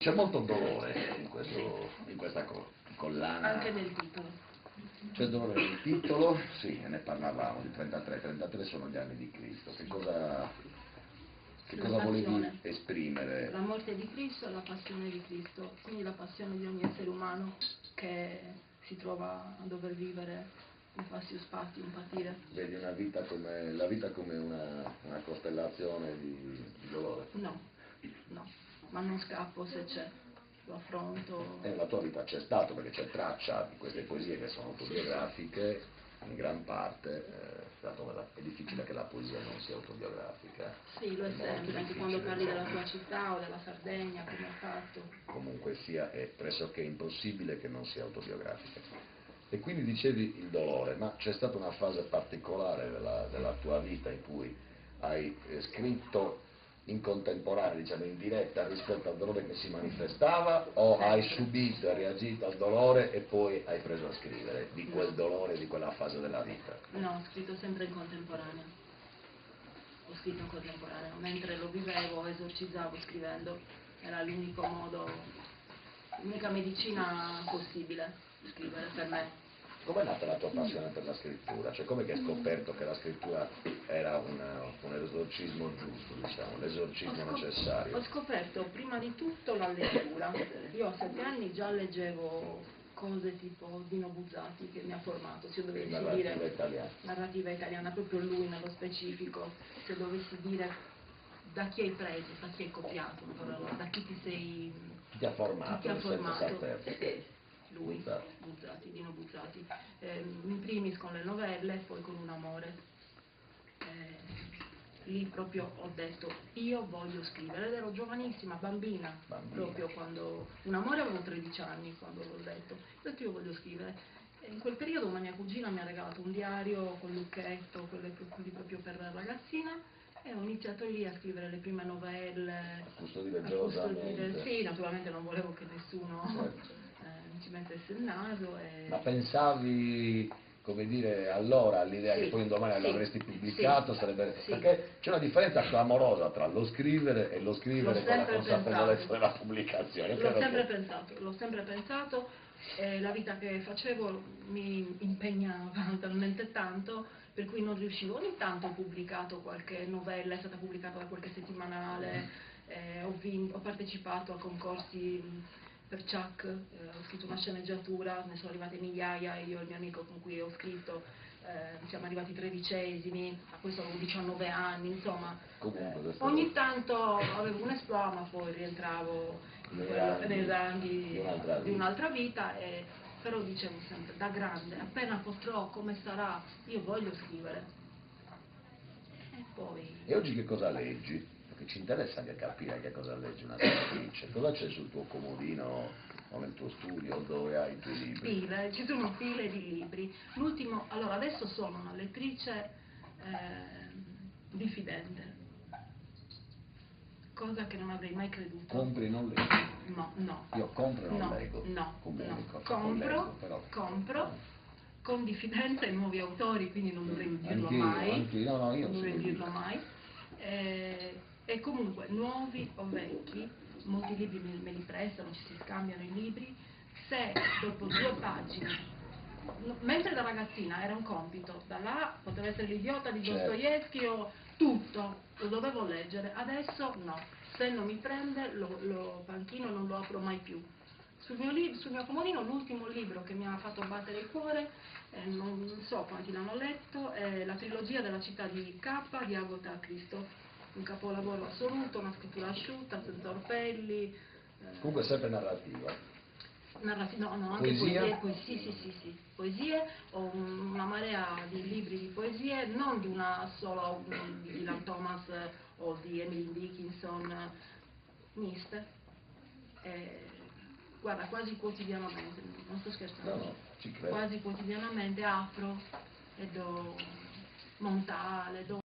C'è molto dolore in questa collana. Anche nel titolo. C'è dolore nel titolo, sì, ne parlavamo, di 33. 33 sono gli anni di Cristo. Che cosa volevi esprimere? La morte di Cristo e la passione di Cristo, quindi la passione di ogni essere umano che si trova a dover vivere in questi spazi, in patire. Vedi la vita come una costellazione di dolore? No, ma non scappo se c'è, lo affronto. E nella tua vita c'è stato, perché c'è traccia di queste poesie che sono autobiografiche, in gran parte, è difficile che la poesia non sia autobiografica. Sì, lo è sempre, anche quando parli della tua città o della Sardegna, come hai fatto. Comunque sia, è pressoché impossibile che non sia autobiografica. E quindi dicevi il dolore, ma c'è stata una fase particolare della tua vita in cui hai scritto in contemporanea, diciamo in diretta rispetto al dolore che si manifestava, o hai subito e reagito al dolore e poi hai preso a scrivere di quel dolore, di quella fase della vita? No, ho scritto sempre in contemporanea. Ho scritto in contemporanea, mentre lo vivevo, esorcizzavo scrivendo, era l'unico modo, l'unica medicina possibile, scrivere per me. Com'è nata la tua passione per la scrittura? Cioè, com'è che hai scoperto che la scrittura era un esorcismo giusto, diciamo, l'esorcismo necessario? Ho scoperto prima di tutto la lettura. Io a 7 anni già leggevo cose tipo Dino Buzzati, che mi ha formato, se io dovessi Narrativa dire italiana. narrativa italiana, proprio lui nello specifico, se dovessi dire da chi hai preso, da chi hai copiato, da chi ti sei... Chi ti ha formato? Chi ti ha formato? Saperlo. Lui, Buzzati, Dino Buzzati. In primis con le novelle, poi con Un amore. Lì proprio ho detto, io voglio scrivere, ed ero giovanissima, bambina. Proprio quando... Un amore avevo 13 anni quando l'ho letto. Ho detto, io voglio scrivere. E in quel periodo una mia cugina mi ha regalato un diario con lucchetto, quelli proprio per ragazzina, e ho iniziato lì a scrivere le prime novelle. A custodire gelosamente. Sì, naturalmente non volevo che nessuno... Certo. ci mettesse il naso e... Ma pensavi, come dire, allora all'idea che poi un domani l'avresti pubblicato? Sarebbe... Perché c'è una differenza clamorosa tra lo scrivere e lo scrivere con la consapevolezza della pubblicazione. L'ho sempre pensato, la vita che facevo mi impegnava talmente tanto per cui non riuscivo. Ogni tanto ho pubblicato qualche novella, è stata pubblicata da qualche settimanale, ho partecipato a concorsi per Chuck, ho scritto una sceneggiatura, ne sono arrivate migliaia, io e il mio amico con cui ho scritto siamo arrivati 13esimi, a questo avevo 19 anni, insomma, ogni tanto avevo un esploit, ma poi rientravo nei ranghi di un'altra vita, però dicevo sempre, da grande, appena potrò, come sarà, io voglio scrivere. E poi... E oggi che cosa leggi? Perché ci interessa anche capire che cosa legge una scrittrice. Cosa c'è sul tuo comodino o nel tuo studio dove hai i tuoi libri? Ci sono file di libri. L'ultimo, allora adesso sono una lettrice diffidente, cosa che non avrei mai creduto. Compri e non leggi? No. Io compro e non leggo. No. Compro No. con diffidenza i nuovi autori, quindi non dovrei dirlo Anch'io, no, io non dovrei lo dirlo dico. mai. E comunque nuovi o vecchi, molti libri me li prestano, ci si scambiano i libri. Se dopo 2 pagine, mentre da ragazzina era un compito, da là poteva essere L'Idiota di Dostoevskij o tutto, lo dovevo leggere, adesso no, se non mi prende lo panchino, non lo apro mai più. Sul mio comodino l'ultimo libro che mi ha fatto battere il cuore, non so quanti l'hanno letto, è la trilogia della città di K di Agatha Christie, un capolavoro assoluto, una scrittura asciutta, senza orpelli. Comunque sempre narrativa. No, anche poesie, sì. Poesie, ho una marea di libri di poesie, non di una sola, di Dylan Thomas o di Emily Dickinson, miste. Guarda, quasi quotidianamente, non sto scherzando, No, ci credo. quasi quotidianamente apro e do Montale, do